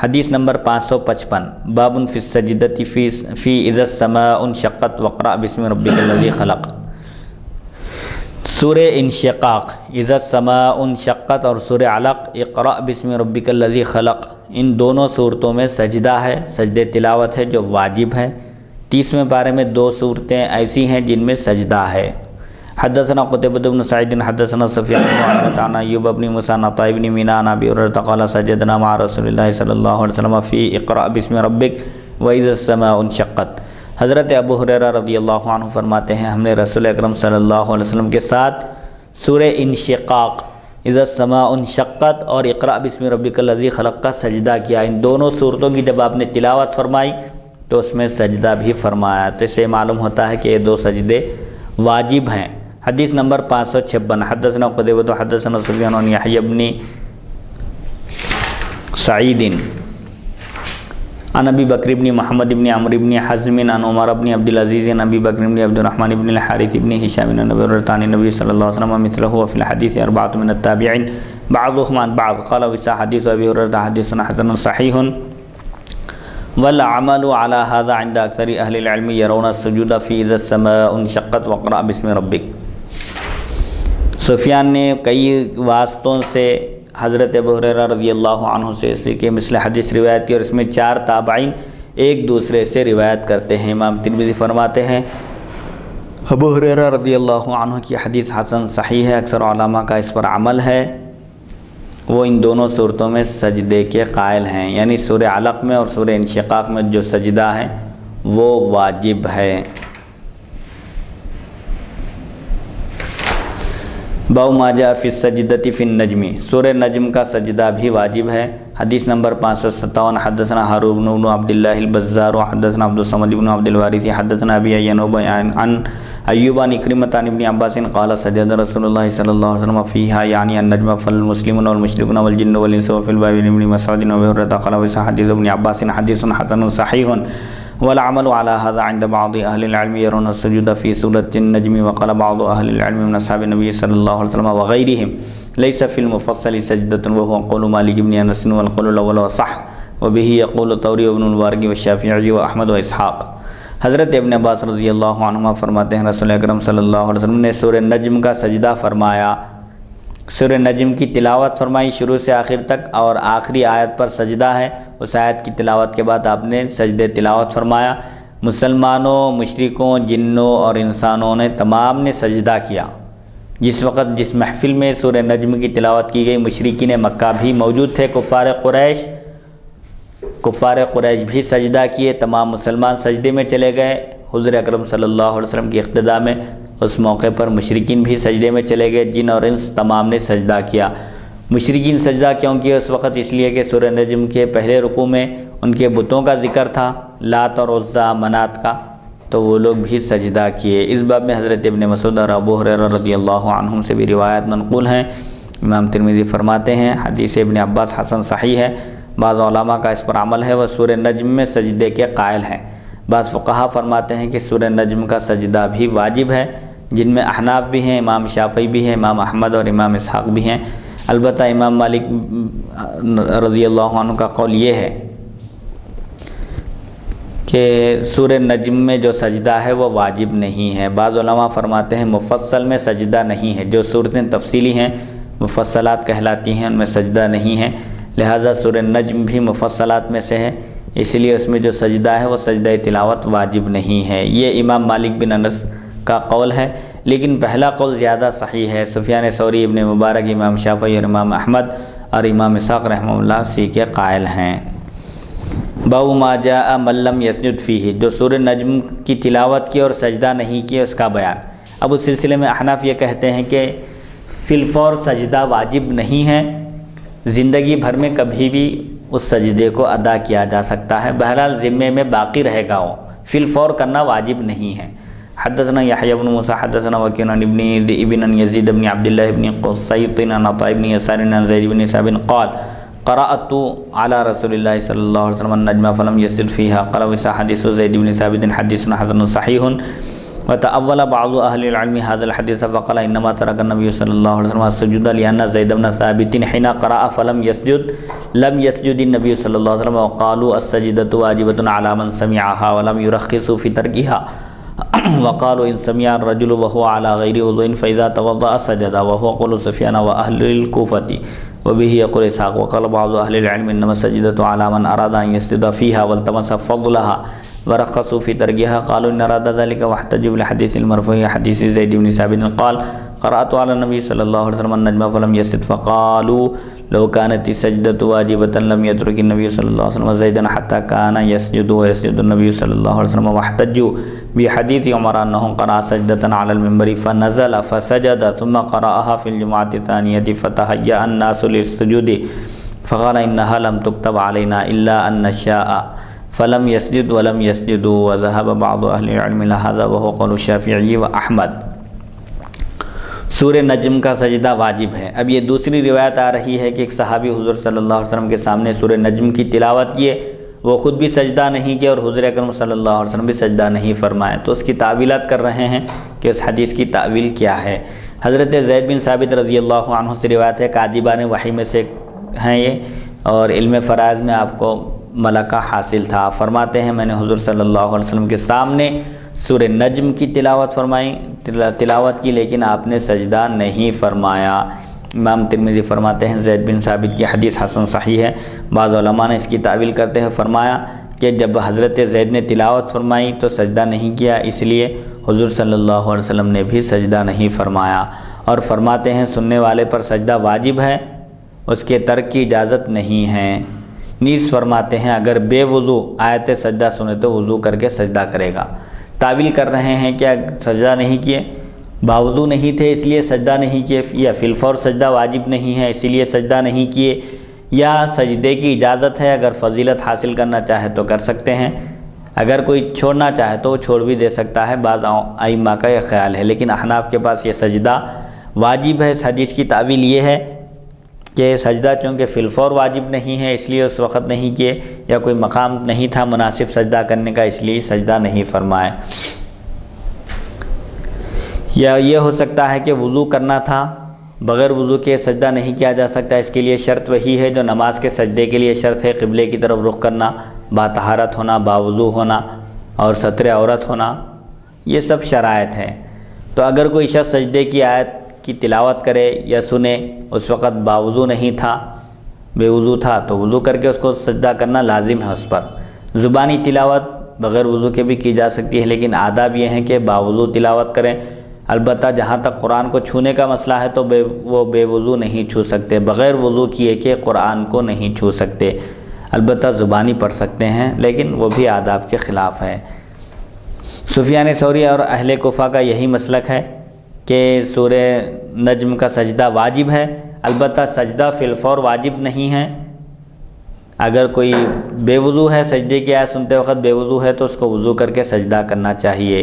حدیث نمبر 555 باب فی السجدۃ فی اذا السماء انشقت واقرأ بسم ربک الذی خلق۔ سورہ انشقاق، اذا السماء انشقت اور سورہ علق اقرأ بسم ربک الذی خلق، ان دونوں صورتوں میں سجدہ ہے، سجدہ تلاوت ہے جو واجب ہے۔ 30ویں پارے میں 2 صورتیں ایسی ہیں جن میں سجدہ ہے۔ حدثنا قتيبة بن سعيد حدثنا سفيان بن عيينة عن أيوب بن موسى عن عطاء بن ميناء عن أبي هريرة قال سجدنا مع رسول الله صلی اللہ علیہ وسلم في اقرأ باسم ربك وإذا السماء انشقت۔ حضرت ابو ہریرہ رضی اللہ عنہ فرماتے ہیں ہم نے رسول اکرم صلی اللہ علیہ وسلم کے ساتھ سورہ انشقاق، اذا السماء انشقت اور اقرأ باسم ربک الذی خلق کا سجدہ کیا۔ ان دونوں صورتوں کی جب آپ نے تلاوت فرمائی تو اس میں سجدہ بھی فرمایا، تو اس سے معلوم ہوتا ہے کہ یہ 2 سجدے واجب ہیں۔ حدیث نمبر 556 حدثنا قتيبة حدثنا سفيان عن يحيى بن سعيد عن ابي بكر بن محمد بن عمرو بن حزم عن عمر بن عبد العزيز عن ابي بكر بن عبد الرحمن بن الحارث بن هشام بن عن النبي صلى الله عليه وسلم مثله وفي الحديث 4 من التابعين بعضهم عن بعض قال وسا حديث ابي هريره حديث حسن صحيح والعمل على هذا عند اكثر اهل العلم يرون السجود في اذا السماء انشقت واقرأ باسم ربك۔ سفیان نے کئی واسطوں سے حضرت ابو ہریرہ رضی اللہ عنہ سے اسی کے مثل حدیث روایت کی، اور اس میں 4 تابعین ایک دوسرے سے روایت کرتے ہیں۔ امام ترمذی فرماتے ہیں ابو ہریرہ رضی اللہ عنہ کی حدیث حسن صحیح ہے، اکثر علماء کا اس پر عمل ہے، وہ ان دونوں صورتوں میں سجدے کے قائل ہیں، یعنی سورہ علق میں اور سورہ انشقاق میں جو سجدہ ہے وہ واجب ہے۔ باب ما جاء فی السجدۃ فی النجم، سورہ نجم کا سجدہ بھی واجب ہے۔ حدیث نمبر 557 حدثنا ہارون بن عبد اللہ البزار حدثنا عبد الصمد بن عبد الوارث حدثنا ابی ایوب عن ایوب عن اکرمۃ عن ابن عباس قال سجد رسول اللہ صلی اللہ علیہ وسلم فیہا یعنی النجم فالمسلمون والمشرکون والجن والانس وفی الباب ابن مسعود وابی ہریرہ قال وصح حدیث ابن عباس حدیث حسن صحیح والعمل على هذا عند بعض اهل العلم يرون السجود في سورة النجم وقال بعض اهل العلم من اصحاب النبي صلى الله عليه وسلم وغيرهم ليس في المفصل سجدة وهو قول مالك بن انس والقول الاول وصح وبه يقول الثوري وابن المبارك والشافعي واحمد واسحاق۔ حضرت ابن عباس رضی اللہ عنہما فرماتے ہیں رسول اکرم صلی اللہ علیہ وسلم نے سورہ نجم کا سجدہ فرمایا، سورہ نجم کی تلاوت فرمائی شروع سے آخر تک، اور آخری آیت پر سجدہ ہے، اس آیت کی تلاوت کے بعد آپ نے سجدہ تلاوت فرمایا۔ مسلمانوں، مشرکوں، جنوں اور انسانوں نے تمام نے سجدہ کیا۔ جس وقت جس محفل میں سورہ نجم کی تلاوت کی گئی مشرکین مکہ بھی موجود تھے، کفار قریش بھی سجدہ کیے، تمام مسلمان سجدے میں چلے گئے حضور اکرم صلی اللہ علیہ وسلم کی اقتداء میں۔ اس موقع پر مشرکین بھی سجدے میں چلے گئے، جن اور انس تمام نے سجدہ کیا۔ مشرکین سجدہ کیوں کیا اس وقت؟ اس لیے کہ سورہ نجم کے پہلے رکوع میں ان کے بتوں کا ذکر تھا، لات اور عزا، منات کا، تو وہ لوگ بھی سجدہ کیے۔ اس باب میں حضرت ابن مسعود اور ابو ہریرہ رضی اللہ عنہم سے بھی روایت منقول ہیں۔ امام ترمذی فرماتے ہیں حدیث ابن عباس حسن صحیح ہے، بعض علماء کا اس پر عمل ہے، وہ سورہ نجم میں سجدے کے قائل ہیں۔ بعض فقہا فرماتے ہیں کہ سورہ نجم کا سجدہ بھی واجب ہے، جن میں احناف بھی ہیں، امام شافعی بھی ہیں، امام احمد اور امام اسحاق بھی ہیں۔ البتہ امام مالک رضی اللہ عنہ کا قول یہ ہے کہ سورہ نجم میں جو سجدہ ہے وہ واجب نہیں ہے۔ بعض علماء فرماتے ہیں مفصل میں سجدہ نہیں ہے، جو صورتیں تفصیلی ہیں مفصلات کہلاتی ہیں، ان میں سجدہ نہیں ہے، لہٰذا سورہ نجم بھی مفصلات میں سے ہے، اس لیے اس میں جو سجدہ ہے وہ سجدہ تلاوت واجب نہیں ہے۔ یہ امام مالک بن انس کا قول ہے، لیکن پہلا قول زیادہ صحیح ہے۔ سفیان ثوری، ابن مبارک، امام شافعی اور امام احمد اور امام اسحاق رحمہ اللہ اسی کے قائل ہیں۔ باب ما جاء من لم یسجد فیہ، جو سورہ نجم کی تلاوت کی اور سجدہ نہیں کیا اس کا بیان۔ اب اس سلسلے میں احناف یہ کہتے ہیں کہ فی الفور سجدہ واجب نہیں ہے، زندگی بھر میں کبھی بھی اس سجدے کو ادا کیا جا سکتا ہے، بہرحال ذمے میں باقی رہے گا، وہ فی الفور کرنا واجب نہیں ہے۔ حدثنا يحيى بن موسى حدثنا وكيع عن ابن ذئب عن يزيد بن عبد الله بن قصيط عن عطاء بن يسار عن زيد بن ثابت قال قرأت على رسول الله صلى الله عليه وسلم النجم فلم يسجد فيها قال وصح حديث زيد بن ثابت حديث حسن صحيح وتأول بعض أهل العلم هذا الحديث فقال إنما ترك النبي صلى الله عليه وسلم السجود لأن زيد بن ثابت حين قرأ فلم يسجد لم يسجد النبي صلى الله عليه وسلم وقالوا السجدة واجبة على من سمعها ولم يرخصوا في تركها وقالوا إن سمع الرجل وهو على غير وضوء فإذا توضأ سجد وهو قول سفيان وأهل الكوفة وبه يقول إسحاق وقال بعض أهل العلم إنما السجدة على من أراد أن يسجد فيها والتمس فضلها ورخصوا في تركها قالوا إن أراد ذلك واحتجوا بالحديث المرفوع حديث زيد بن ثابت قال قرأت على النبي صلى الله عليه وسلم النجم فلم يسجد فقالوا لو كانت السجدة واجبة لم يترك النبي صلى الله عليه وسلم زيدا حتى كان يسجد ويسجد النبي صلى الله عليه وسلم واحتجوا بحديث عمر أنه قرأ سجدة على المنبر فنزل فسجد ثم قرأها في الجمعة الثانية فتهيأ الناس للسجود فقال إنها لم تكتب علينا إلا أن نشاء فلم يسجد ولم يسجدوا وذهب بعض أهل العلم إلى هذا وهو قول الشافعي وأحمد۔ سورہ نجم کا سجدہ واجب ہے۔ اب یہ دوسری روایت آ رہی ہے کہ ایک صحابی حضور صلی اللہ علیہ وسلم کے سامنے سورہ نجم کی تلاوت کیے، وہ خود بھی سجدہ نہیں کیا اور حضور اکرم صلی اللہ علیہ وسلم بھی سجدہ نہیں فرمائے، تو اس کی تعویلات کر رہے ہیں کہ اس حدیث کی تعویل کیا ہے۔ حضرت زید بن ثابت رضی اللہ عنہ سے روایت ہے، کاتبان وحی میں سے ہیں یہ، اور علم فرائض میں آپ کو ملکہ حاصل تھا۔ فرماتے ہیں میں نے حضور صلی اللہ علیہ وسلم کے سامنے سورہ نجم کی تلاوت کی لیکن آپ نے سجدہ نہیں فرمایا۔ امام ترمذی فرماتے ہیں زید بن ثابت کی حدیث حسن صحیح ہے۔ بعض علماء نے اس کی تعویل کرتے ہیں فرمایا کہ جب حضرت زید نے تلاوت فرمائی تو سجدہ نہیں کیا، اس لیے حضور صلی اللہ علیہ وسلم نے بھی سجدہ نہیں فرمایا، اور فرماتے ہیں سننے والے پر سجدہ واجب ہے، اس کے ترک کی اجازت نہیں ہے۔ نیز فرماتے ہیں اگر بے وضو آیت سجدہ سنے تو وضو کر کے سجدہ کرے گا۔ تعویل کر رہے ہیں کہ سجدہ نہیں کیے، باوضو نہیں تھے اس لیے سجدہ نہیں کیے، یا فی الفور سجدہ واجب نہیں ہے اسی لیے سجدہ نہیں کیے، یا سجدے کی اجازت ہے، اگر فضیلت حاصل کرنا چاہے تو کر سکتے ہیں، اگر کوئی چھوڑنا چاہے تو وہ چھوڑ بھی دے سکتا ہے۔ بعض ائمہ کا یہ خیال ہے، لیکن احناف کے پاس یہ سجدہ واجب ہے۔ اس حدیث کی تعویل یہ ہے کہ سجدہ چونکہ فی الفور واجب نہیں ہے اس لیے اس وقت نہیں کیے، یا کوئی مقام نہیں تھا مناسب سجدہ کرنے کا اس لیے سجدہ نہیں فرمائے۔ یا یہ ہو سکتا ہے کہ وضو کرنا تھا، بغیر وضو کے سجدہ نہیں کیا جا سکتا، اس کے لیے شرط وہی ہے جو نماز کے سجدے کے لیے شرط ہے، قبلے کی طرف رخ کرنا، باطہارت ہونا، باوضو ہونا اور ستر عورت ہونا، یہ سب شرائط ہیں۔ تو اگر کوئی شخص سجدے کی آیت کی تلاوت کرے یا سنے، اس وقت باوضو نہیں تھا، بے وضو تھا، تو وضو کر کے اس کو سجدہ کرنا لازم ہے اس پر۔ زبانی تلاوت بغیر وضو کے بھی کی جا سکتی ہے، لیکن آداب یہ ہیں کہ باوضو تلاوت کریں۔ البتہ جہاں تک قرآن کو چھونے کا مسئلہ ہے تو وہ بے وضو نہیں چھو سکتے، بغیر وضو کیے کہ قرآن کو نہیں چھو سکتے، البتہ زبانی پڑھ سکتے ہیں، لیکن وہ بھی آداب کے خلاف ہے۔ سفیان ثوری اور اہل کوفہ کا یہی مسلک ہے کہ سورہ نجم کا سجدہ واجب ہے، البتہ سجدہ فی الفور واجب نہیں ہے۔ اگر کوئی بے وضو ہے، سجدے کی آیت سنتے وقت بے وضو ہے تو اس کو وضو کر کے سجدہ کرنا چاہیے۔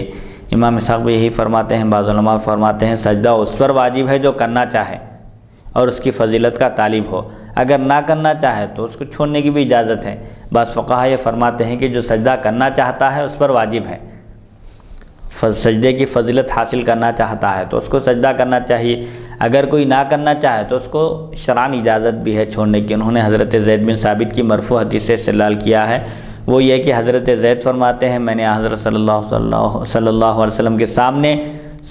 امام اسحاق بھی یہی فرماتے ہیں، بعض علماء فرماتے ہیں سجدہ اس پر واجب ہے جو کرنا چاہے اور اس کی فضیلت کا طالب ہو، اگر نہ کرنا چاہے تو اس کو چھوڑنے کی بھی اجازت ہے۔ بعض فقہا یہ فرماتے ہیں کہ جو سجدہ کرنا چاہتا ہے اس پر واجب ہے، سجدے کی فضیلت حاصل کرنا چاہتا ہے تو اس کو سجدہ کرنا چاہیے، اگر کوئی نہ کرنا چاہے تو اس کو شرعاً اجازت بھی ہے چھوڑنے کی۔ انہوں نے حضرت زید بن ثابت کی مرفوع حدیث سے استدلال کیا ہے، وہ یہ کہ حضرت زید فرماتے ہیں میں نے حضرت صلی اللہ علیہ وسلم کے سامنے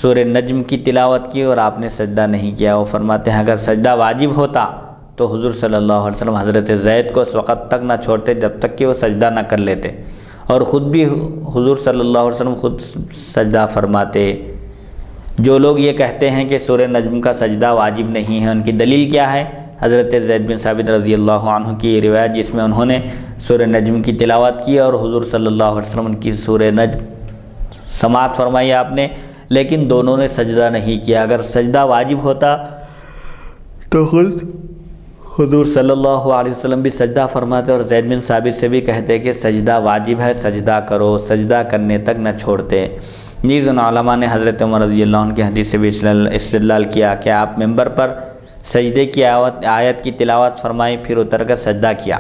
سورہ نجم کی تلاوت کی اور آپ نے سجدہ نہیں کیا۔ وہ فرماتے ہیں اگر سجدہ واجب ہوتا تو حضور صلی اللہ علیہ وسلم حضرت زید کو اس وقت تک نہ چھوڑتے جب تک کہ وہ سجدہ نہ کر لیتے، اور خود بھی حضور صلی اللہ علیہ وسلم خود سجدہ فرماتے۔ جو لوگ یہ کہتے ہیں کہ سورہ نجم کا سجدہ واجب نہیں ہے، ان کی دلیل کیا ہے؟ حضرت زید بن ثابت رضی اللہ عنہ کی یہ روایت جس میں انہوں نے سورہ نجم کی تلاوت کی اور حضور صلی اللہ علیہ وسلم کی سورہ نجم سماعت فرمائی آپ نے، لیکن دونوں نے سجدہ نہیں کیا۔ اگر سجدہ واجب ہوتا تو خود حضور صلی اللہ علیہ وسلم بھی سجدہ فرماتے اور زید بن ثابت سے بھی کہتے کہ سجدہ واجب ہے، سجدہ کرو، سجدہ کرنے تک نہ چھوڑتے۔ نیز ان علماء نے حضرت عمر رضی اللہ عنہ کی حدیث سے بھی استدلال کیا کہ آپ ممبر پر سجدے کی آیت کی تلاوت فرمائی، پھر اتر کر سجدہ کیا،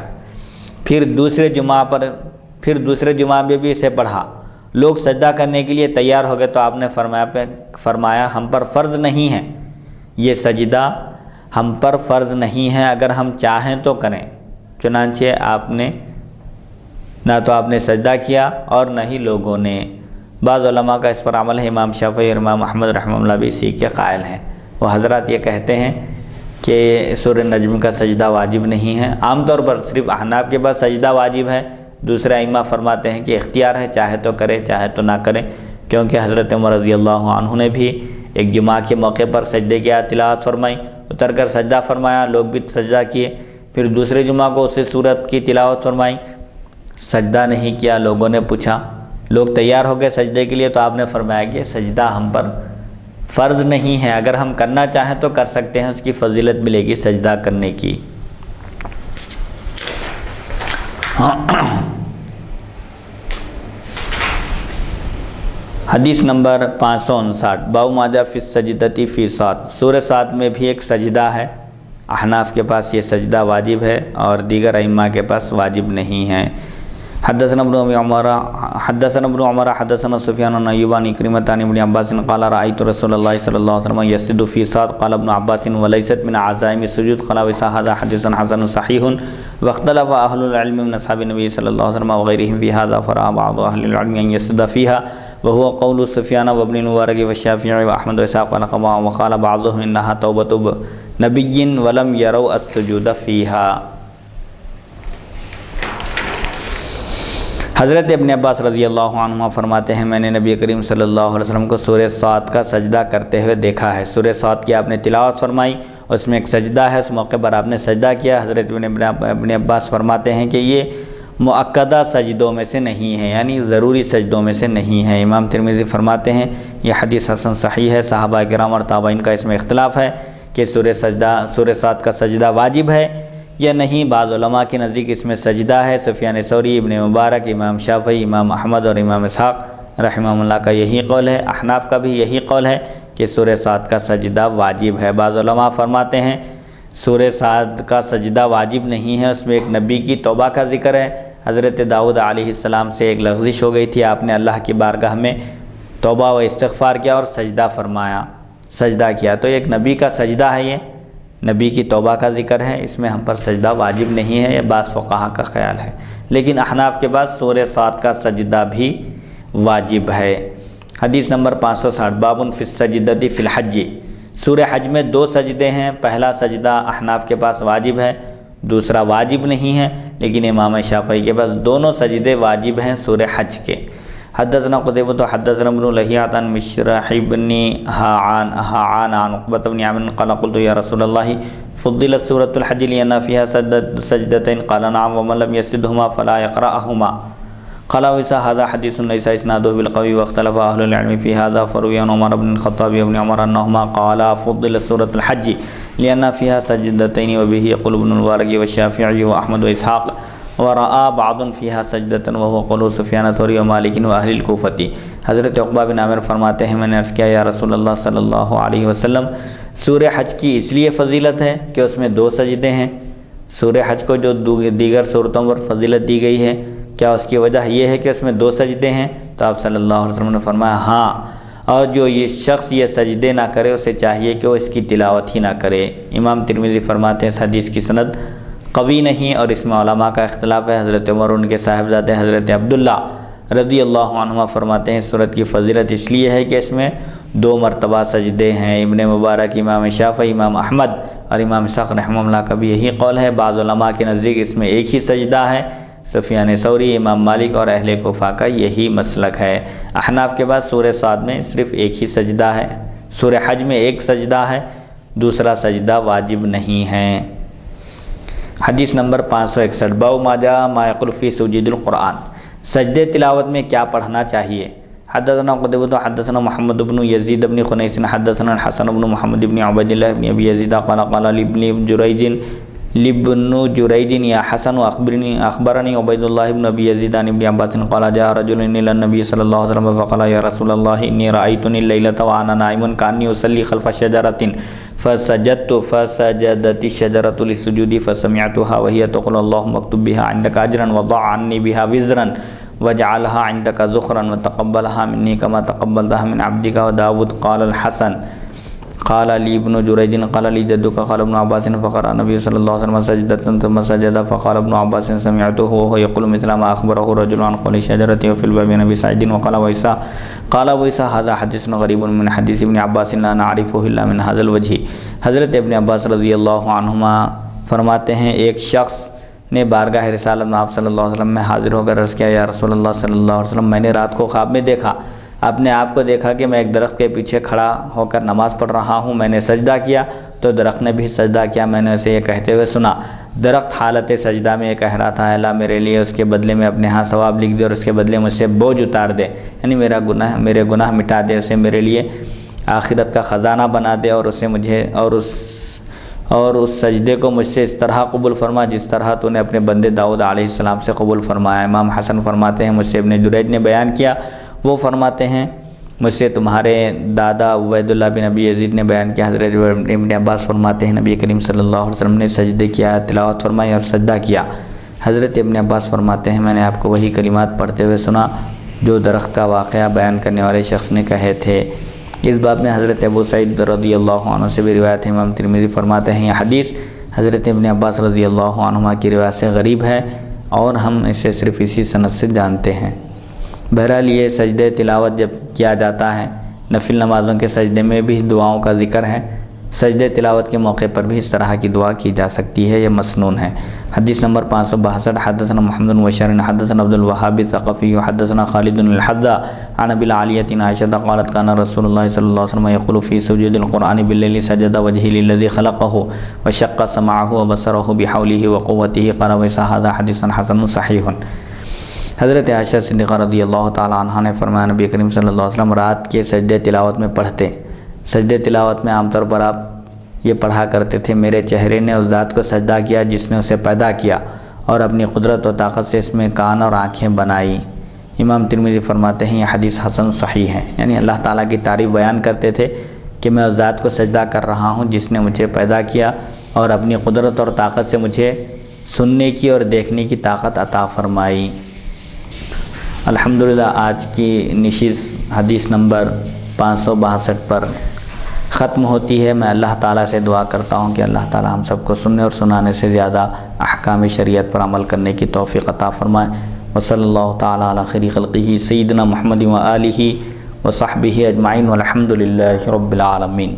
پھر دوسرے جمعہ میں بھی اسے پڑھا، لوگ سجدہ کرنے کے لیے تیار ہو گئے تو آپ نے فرمایا ہم پر فرض نہیں ہے، یہ سجدہ ہم پر فرض نہیں ہے، اگر ہم چاہیں تو کریں، چنانچہ نہ تو آپ نے سجدہ کیا اور نہ ہی لوگوں نے۔ بعض علماء کا اس پر عمل ہے، امام شافعی اور امام احمد رحمہ اللہ بھی اسی کے قائل ہیں۔ وہ حضرات یہ کہتے ہیں کہ سورہ نجم کا سجدہ واجب نہیں ہے۔ عام طور پر صرف احناف کے بعد سجدہ واجب ہے، دوسرے ائمہ فرماتے ہیں کہ اختیار ہے، چاہے تو کرے چاہے تو نہ کرے، کیونکہ حضرت عمر رضی اللہ عنہ نے بھی ایک جمعہ کے موقع پر سجدے کی تلاوت فرمائی، اتر کر سجدہ فرمایا، لوگ بھی سجدہ کیے، پھر دوسرے جمعہ کو اسی صورت کی تلاوت فرمائی، سجدہ نہیں کیا۔ لوگوں نے پوچھا، لوگ تیار ہو گئے سجدے کے لیے، تو آپ نے فرمایا کہ سجدہ ہم پر فرض نہیں ہے، اگر ہم کرنا چاہیں تو کر سکتے ہیں، اس کی فضیلت ملے گی سجدہ کرنے کی۔ حدیث نمبر 559، باب ما جاء فی السجدۃ فی صاد۔ سورہ صاد میں بھی ایک سجدہ ہے، احناف کے پاس یہ سجدہ واجب ہے اور دیگر ائمہ کے پاس واجب نہیں ہے۔ حدثنا ابن عمر حدثنا سفیان عن ایوب عن عکرمہ عن ابن عباس قال رأیت رسول اللہ صلی اللہ علیہ وسلم یسجد فی صاد قال ابن عباس وليست من عزائم السجود قال وهذا حدیث حسن صحیح واختلف اہل العلم من اصحاب النبی صلی اللہ علیہ وسلم وغیرہم فی هذا فرأى بعض اہل العلم ان يسجد فیها وهو قول سفیان وابن المبارک والشافعی واحمد واسحاق ونقبہ وقال بعضهم انها توبۃ نبی ولم يروا السجود فیها۔ حضرت ابن عباس رضی اللہ عنہ فرماتے ہیں، میں نے نبی کریم صلی اللہ علیہ وسلم کو سورہ صاد کا سجدہ کرتے ہوئے دیکھا ہے۔ سورہ صاد کی آپ نے تلاوت فرمائی، اس میں ایک سجدہ ہے، اس موقع پر آپ نے سجدہ کیا۔ حضرت ابن عباس فرماتے ہیں کہ یہ مؤکدہ سجدوں میں سے نہیں ہے، یعنی ضروری سجدوں میں سے نہیں ہے۔ امام ترمذی فرماتے ہیں یہ حدیث حسن صحیح ہے۔ صحابہ کرام اور تابعین کا اس میں اختلاف ہے کہ سورہ صاد کا سجدہ واجب ہے یا نہیں۔ بعض علماء کے نزدیک اس میں سجدہ ہے۔ سفیان ثوری، ابن مبارک، امام شافعی، امام احمد اور امام اسحاق رحمہ اللہ کا یہی قول ہے۔ احناف کا بھی یہی قول ہے کہ سورہ صاد کا سجدہ واجب ہے۔ بعض علماء فرماتے ہیں سورہ صاد کا سجدہ واجب نہیں ہے، اس میں ایک نبی کی توبہ کا ذکر ہے۔ حضرت داؤد علیہ السلام سے ایک لغزش ہو گئی تھی، آپ نے اللہ کی بارگاہ میں توبہ و استغفار کیا اور سجدہ کیا، تو ایک نبی کا سجدہ ہے، یہ نبی کی توبہ کا ذکر ہے، اس میں ہم پر سجدہ واجب نہیں ہے، یہ بعض فقہا کا خیال ہے۔ لیکن احناف کے بعد سورہ صاد کا سجدہ بھی واجب ہے۔ حدیث نمبر 560، باب فی السجدۃ فی الحج۔ سورہ حج میں 2 سجدے ہیں، پہلا سجدہ احناف کے پاس واجب ہے، دوسرا واجب نہیں ہے، لیکن امام شافعی کے پاس دونوں سجدے واجب ہیں سورہ حج کے۔ حدثنا قتيبة حدثنا ابن لهيعة عن مشرح بن هاعان عن عقبة بن عامر قال قلت يا رسول الله فضلت سورة الحج لأن فيها سجدتين قال نعم ومن لم يسجدهما فلا يقرأهما قال وإذا هذا حديث ليس إسناده بالقوي واختلف أهل العلم في هذا فروي عن عمر بن الخطاب وابن عمر أنهما قالا فضلت سورة الحج لأن فيها سجدتين وبه يقول ابن المبارك والشافعي وأحمد وإسحاق ورأى بعض فيها سجدة وهو قول سفیان ثوری ومالک وأهل الكوفة۔ حضرت عقبہ بن عامر فرماتے ہیں میں نے عرض کیا یا رسول اللہ صلی اللہ علیہ وسلم، سورہ حج کی اس لیے فضیلت ہے کہ اس میں 2 سجدے ہیں۔ سورہ حج کو جو دیگر صورتوں پر فضیلت دی گئی ہے، کیا اس کی وجہ یہ ہے کہ اس میں 2 سجدے ہیں؟ تو آپ صلی اللہ علیہ وسلم نے فرمایا ہاں، اور جو یہ شخص یہ سجدے نہ کرے اسے چاہیے کہ وہ اس کی تلاوت ہی نہ کرے۔ امام ترمذی فرماتے ہیں اس حدیث کی سند قوی نہیں، اور اس میں علماء کا اختلاف ہے۔ حضرت عمر ان کے صاحبزادے حضرت عبداللہ رضی اللہ عنہ فرماتے ہیں سورت کی فضیلت اس لیے ہے کہ اس میں 2 مرتبہ سجدے ہیں۔ ابن مبارک، امام شافعی، امام احمد اور امام اسحاق رحمہ اللہ کا بھی یہی قول ہے۔ بعض علماء کے نزدیک اس میں ایک ہی سجدہ ہے، سفیان ثوری، امام مالک اور اہل کوفہ کا یہی مسلک ہے۔ احناف کے بعد سورہ صاد میں صرف ایک ہی سجدہ ہے، سورہ حج میں 1 سجدہ ہے، دوسرا سجدہ واجب نہیں ہے۔ حدیث نمبر 561، باب ما جاء ما يقول في سجود القرآن۔ سجدے تلاوت میں کیا پڑھنا چاہیے؟ حدثنا قتيبة حدثنا محمد بن يزيد بن خنيس حدثنا الحسن بن محمد بن عبد الله بن ابي يزيد قال لابن جريج يا حسن اخبرني عبيد الله بن ابي يزيد عن ابن عباس قال جاء رجل الى النبي صلى الله عليه وسلم فقال يا رسول الله اني رايتني الليله وانا نائم كاني اصلي خلف شجره فسجدت الشجره للسجود فسمعتها وهي تقول اللهم اكتب بها عندك اجرا وضع عني بها وزرا وجعلها عندك ذخرا وتقبلها مني كما تقبلتها من عبدك وداود۔ قال قال علی ابن جریج قال علی جدک قال ابن عباس فقرأ نبی صلی اللہ علیہ وسلم سجدة ثم سجد فقال ابن عباس سمعته وهو يقول مثل ما أخبره رجل عن قول شجرة وفي الباب نبی سعید وقال ویسا هذا حدیث غریب من حدیث ابن عباس لا نعرفه الا من هذا الوجه۔ حضرت ابن عباس رضی اللہ عنہما فرماتے ہیں ایک شخص نے بارگاہ رسالت میں آپ صلی اللہ علیہ وسلم میں حاضر ہو کر عرض کیا یا رسول اللہ صلی اللہ علیہ وسلم میں نے رات کو خواب میں دیکھا، اپنے آپ کو دیکھا کہ میں ایک درخت کے پیچھے کھڑا ہو کر نماز پڑھ رہا ہوں، میں نے سجدہ کیا تو درخت نے بھی سجدہ کیا، میں نے اسے یہ کہتے ہوئے سنا۔ درخت حالت سجدہ میں یہ کہہ رہا تھا اللہ میرے لیے اس کے بدلے میں اپنے ہاں ثواب لکھ دے اور اس کے بدلے مجھ سے بوجھ اتار دے، یعنی میرے گناہ مٹا دے، اسے میرے لیے آخرت کا خزانہ بنا دے اور اسے مجھے اور اس سجدے کو مجھ سے اس طرح قبول فرما جس طرح تو نے اپنے بندے داؤد علیہ السلام سے قبول فرمایا۔ امام حسن فرماتے ہیں مجھ سے ابن جریج نے بیان کیا، وہ فرماتے ہیں مجھ سے تمہارے دادا عبید اللہ بن ابی یزید نے بیان کیا۔ حضرت ابن عباس فرماتے ہیں نبی کریم صلی اللہ علیہ وسلم نے سجدے کیا، تلاوت فرمائی اور سجدہ کیا۔ حضرت ابن عباس فرماتے ہیں میں نے آپ کو وہی کلمات پڑھتے ہوئے سنا جو درخت کا واقعہ بیان کرنے والے شخص نے کہے تھے۔ اس بات میں حضرت ابو سعید رضی اللہ عنہ سے بھی روایت ہے۔ امام ترمذی فرماتے ہیں یہ حدیث حضرت ابن عباس رضی اللہ عنہما کی روایت سے غریب ہے اور ہم اسے صرف اسی سند سے جانتے ہیں۔ بہرحال یہ سجدے تلاوت جب کیا جاتا ہے، نفل نمازوں کے سجدے میں بھی دعاؤں کا ذکر ہے، سجدے تلاوت کے موقع پر بھی اس طرح کی دعا کی جا سکتی ہے، یہ مسنون ہے۔ حدیث نمبر 562 حدثنا محمد بن بشار حدثنا عبد الوهاب الثقفي حدثنا خالد الحذاء عن ابي العالية عائشة قالت كان رسول الله صلى الله عليه وسلم يقول في سجود القرآن بالليل سجد وجهه للذي خلقه وشق سمعه وبصره بحوله وقوته قال ويسا هذا حديث حسن صحيح۔ حضرت عائشہ صدیقہ رضی اللہ تعالی عنہا نے فرمایا نبی کریم صلی اللہ علیہ وسلم رات کے سجدے تلاوت میں پڑھتے، سجدے تلاوت میں عام طور پر آپ یہ پڑھا کرتے تھے میرے چہرے نے اس ذات کو سجدہ کیا جس نے اسے پیدا کیا اور اپنی قدرت و طاقت سے اس میں کان اور آنکھیں بنائی۔ امام ترمذی فرماتے ہیں یہ حدیث حسن صحیح ہے، یعنی اللہ تعالیٰ کی تعریف بیان کرتے تھے کہ میں اس ذات کو سجدہ کر رہا ہوں جس نے مجھے پیدا کیا اور اپنی قدرت اور طاقت سے مجھے سننے کی اور دیکھنے کی طاقت عطا فرمائی۔ الحمدللہ آج کی نشست حدیث نمبر 562 پر ختم ہوتی ہے۔ میں اللہ تعالیٰ سے دعا کرتا ہوں کہ اللہ تعالیٰ ہم سب کو سننے اور سنانے سے زیادہ احکام شریعت پر عمل کرنے کی توفیق عطا فرمائے۔ وصلی اللہ تعالیٰ علی خیر خلقہ سیدنا محمد و آلہ و صحبہ اجمعین والحمد للہ رب العالمین۔